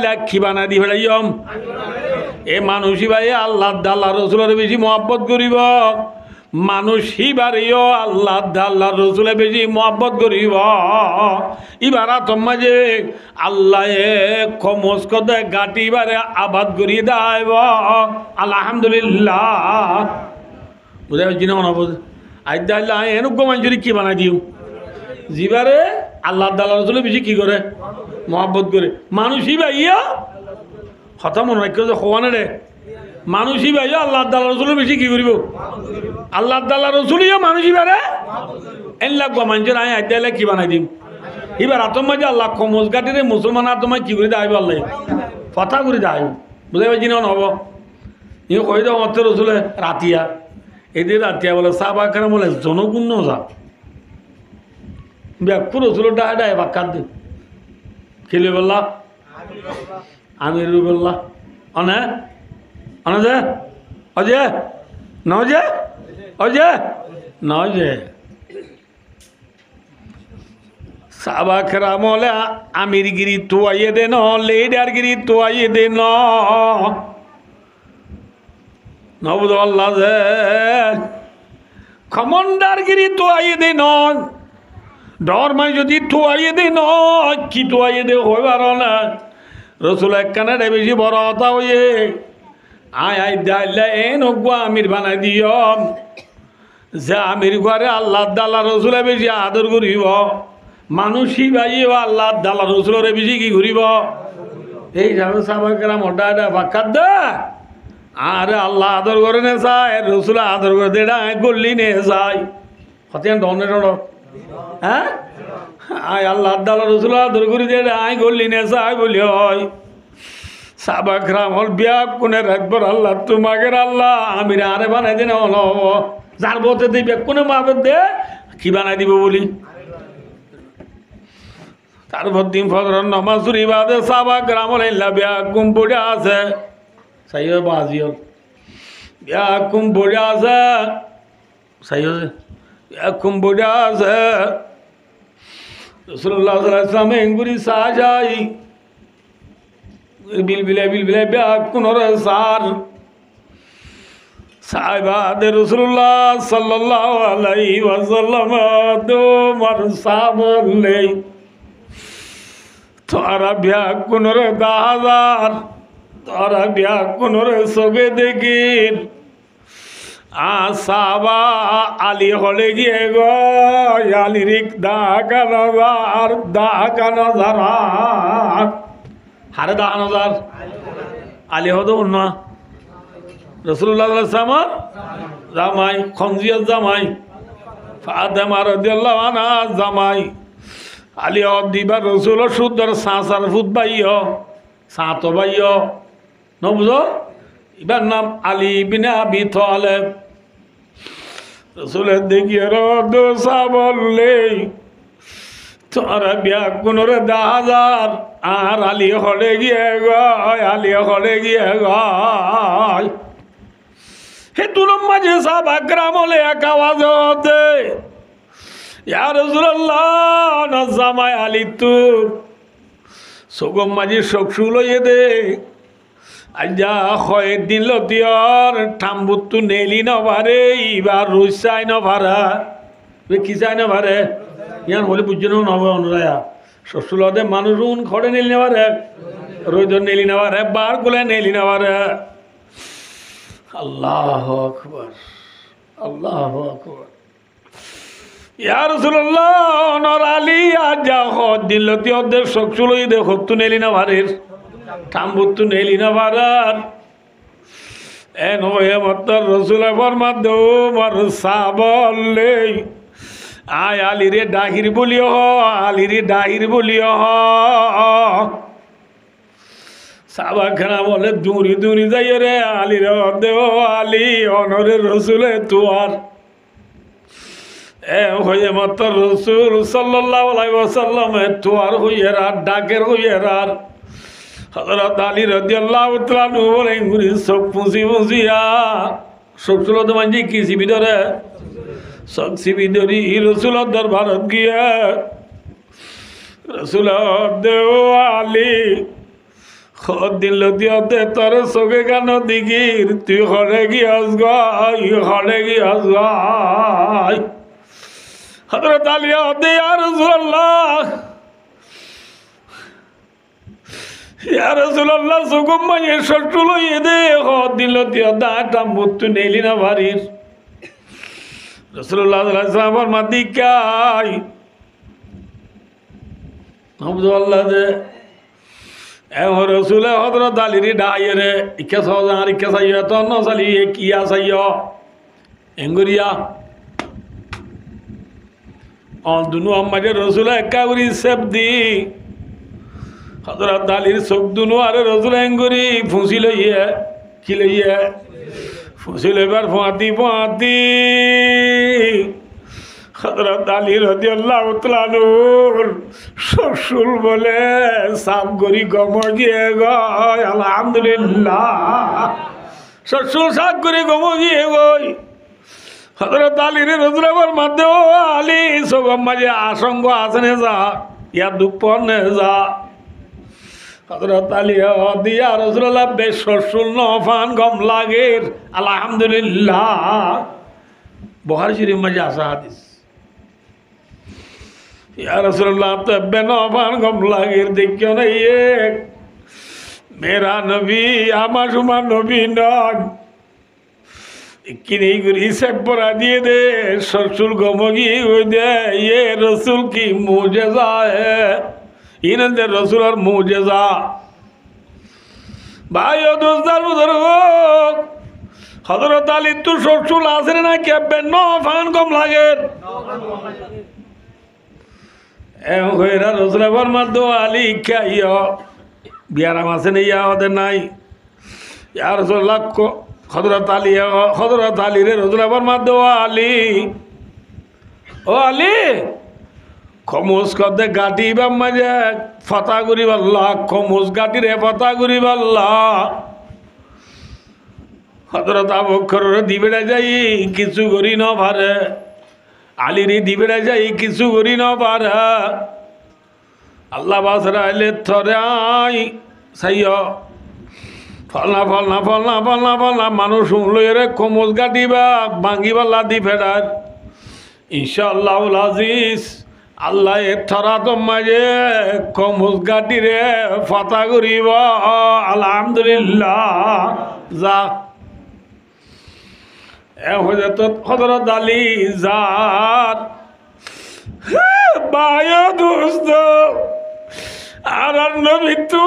লাক্ষী বানা দি ফেলাইম এ মানুষই ভাই আল্লাহ আল্লাহ রসুলের বেশি মহব্বত করিব মানুষই বাড়িও আল্লাহ আল্লাহ রসুলের বেশি মহব্বত করিব ইবারা তোমা যে আল্লাহ খমস কদে গাটি বারে আবাদ করি দাইব আলহামদুলিল্লাহ বুঝা পাচ্ছি না অনব আইদা আল্লাহ এনুক মানুষের কি বানাই দিও জিবারে আল্লাহ আল্লাহ রসুলের বেশি কি করে মহব্বত করে মানুষই ভাইয়া কথা মনে রাখো যে হওয়ানে রে মানুষই ভাইয়া আল্লাহ আল্লাহ রসুলের বেশি কি করিব আল্লাহ আল্লাহ রসুলিও মানুষই বারে এন লাগবো মানুষের আয় আইতে আল্লাহ কি বানাই দিম এবার আতম মাঝে আল্লাহ খমস গাটিরে মুসলমান আর তোমায় কি করে দেয় আল্লাহ কথা করে দেয় বুঝতে পারছি না হব ই কই দাও অর্থ রসুলে রাতিয়া এদের রাতিয়া বলে সাহবা কেন বলে জনগুণ্য যা ব্যাখ্য রসুলের ডায় ডায় বাক্কার দিন খেলে বললা আমির বললা অনে অনে যে অজে নজে অজে নজে সাবা খেরা মলে আমিরগিরি তোয়াইয়ে দে ন লেডারগিরি তোয়াইয়ে দে ন নবুদ আল্লাহ যে খমন্ডারগিরি তোয়াইয়ে দে ন ডর মাই যদি তোয়াইয়ে দে ন কি তোয়াইয়ে দে হইবার না রসুল একখানে বেশি বড় কথা হইয়ে আয় আয় দাইলা এ নগুয়া আমির বানাই দিও যে আমির ঘরে আল্লাহ দাল্লা রসুলে বেশি আদর করিব মানুষই ভাইও আল্লাহ দাল্লা রসুলের বেশি কি ঘুরিব এই যাবে সাবাকেরা মোটা এটা বাক্কার দে আরে আল্লাহ আদর করে নে চায় রসুল আদর করে দে গল্লি নে চাই হতেন ডনে ডর হ্যাঁ আয় আল্লাহ দাল্লা রসুল আদর করে দে আয় গল্লি নে চাই বলি হয় সাবাকরাম হল বিয়া কোনে রাখবর আল্লাহ তোমাকে আল্লাহ আমির আরে বানাই দিন হল যার বলতে দিবে কোনে মাপে দে কি বানাই দিব বলি তারপর দিন ফজর নমাজুরি বাদে সাবাকরাম হল বিয়া কুম পড়ে আছে সাই বাজি হল বিয়া কুম পড়ে আছে সাই হচ্ছে বিয়া কুম পড়ে আছে রসুল্লাহ সাল্লাম এঙ্গুরি সাজাই বিলবিলে বিয়া কোনরে সার সাহেবাদে রসুল্লাহ সাল্লাল্লাহু আলাইহি ওয়াসাল্লাম তোমার সাবলে তোরা বিয়া কোনরে দাহাজার তোরা বিয়া কোনরে সবে দেখির আসাবা আলী হলে গিয়ে গো আলিরিক দাকানজার হারে দাহানজার আলী হদ অন্য রসুল্লাহ সামার জামাই খঞ্জিয়ার জামাই ফাতেমা রাদিয়াল্লাহু আনহা জামাই আলী দিবার রসুল সুন্দর সাঁচার ফুট বাইয় সাঁত বাইয় ন বুঝো এবার নাম আলী বিন আবি তালেব রসুলের দেখিয়ে রোসা বললে তোরা বিয়া কোনরে দাহাজার আর আলী হলে গিয়ে গয় আলী হলে গিয়ে গয় হে তুলম মাঝে সব আগ্রাম হলে এক আওয়াজ হতে ইয়া রাসূলুল্লাহ না জামাই আলী তু সোগম মাঝে শোকসু লইয়ে দে আজ্জা হয় দিন লতিয়র ঠাম্বুতু নেলি নভারে ইবার রুসাই নভারা কি চাই নভারে ইয়ান হলে বুঝছো নবে অনুরায়া শ্বশুরদে মানুষ উন খড়ে নেলি নেবার এক রোদ নেলি নেবার এক বার গুলে নেলি নেবার আল্লাহ আকবার আল্লাহ আকবার ইয়া রাসূলুল্লাহ নর আলী আজ্জা হয় দিন লতিয়র শোকসু লই দে হতু নেলি নেবারের ঠাম্বুতু নেলি নেবারার এন হয়ে মত্তর রসুল ফরমা দো মর সাবলে আয় আলিরে ডাহির বলিও আলিরে ডাহির বলিও সাবাখানা বলে দূরি দূরি যাই রে আলির দেও আলী অনরে রসুলে তুয়ার এ হয়ে মত রসুল সাল্লাল্লাহু আলাইহি ওয়াসাল্লাম তুয়ার হইয়ে রাত ডাকের হইয়ে রাত হযরত আলী রাদিয়াল্লাহু তাআলা নু বলে গুরি সব পুঁজি পুঁজিয়া সব চলো তো মানজি কি সিবিদরে সবসিবিদরি রসুল দরবারত গিয়া রসুল দেও আলী দিন লতিয়তে তোর চোখে কেন দিগির তুই হরে গিয়াস গাই হরে গিয়াস গাই হযরত আলী হতে ইয়া রাসূলুল্লাহ ইয়া রাসূলুল্লাহ সুকুম মানে সট্টু লইয়ে দে দিন লতিয়তে আটা মুত্তু নেলি না বাড়ির রাসূলুল্লাহ সাল্লাল্লাহু আলাইহি ওয়াসাল্লাম মাদিকাই আব্দুল্লাহ দে এমন রসুলে হযরত আলীর ডাইয়ে রে ইকে সজার ইকে সাইয়া তো ন সালি কিয়া সাইয়া এঙ্গুরিয়া অন দুনু আমাকে রসুলে একা করি সেব দি হযরত আলীর চোখ দুনু আর রসুলে এঙ্গুরি ফুঁসি লইয়ে কি লইয়ে ফুঁসি লইবার ফাঁতি ফাঁতি হযরত আলী রাদিয়াল্লাহু তাআলা নূর শ্বশুর বলে সাপ গরি গমগিয়ে গয় আলহামদুলিল্লাহ শ্বশুর সাপ গরি গমগিয়ে গয় হযরত আলীর রজুলাবার মধ্যে ও আলী সগম মাঝে আশঙ্ক আসনে যা ইয়া দুপনে যা হযরত আলী দিয়া রাসূলুল্লাহ বেশ শ্বশুর নফান গম লাগের আলহামদুলিল্লাহ বুখারী শরীফ মাঝে আসা হাদিস ইয়া রাসূলুল্লাহ তো বেনফান গম লাগের দেখিও না এক মেরা নবী আমার সুমার নবী নন কিনে গুরি সেব পরা দিয়ে দে শ্বশুর গমগি হয়ে দে ये रसूल की मुजज़ा है इनंदे रसूल और मुजज़ा भाइयों दोस्तों बुजुर्गों हज़रत अली तू শ্বশুর আসেন না কি বেনফান গম লাগের এম কইরা রসুলের মধ্যে আলী খাইও বিয়ারাম আছে না ইয়া ওদের নাই ইয়া রাসূলুল্লাহ হযরত আলী রে রসুলের মধ্যে আলী ও আলী খমুজ কদে গাটি বা মাঝে ফাতা করি বাল্লা খমুজ গাটি রে ফাতা করি বাল্লা হযরত আবু বকর দিবেড়া যাই কিছু করি না পারে আলীর দিবেড়া যাই কিছু করি না পারে আল্লাহ বাসরা এলে থরে আই সাইয় ফলনা ফলনা ফলনা ফলনা ফলনা মানুষ লইরে খমুজ গাটিবা ভাঙিবা লাদি ফেরার ইনশাআল্লাহুল আজিজ আল্লাহ এ থরা তো মাঝে খমুজ গাটি রে ফাতা করিব আলহামদুলিল্লাহ যা হযরত আলী জাত বায়ো দোস্ত আর নবী তু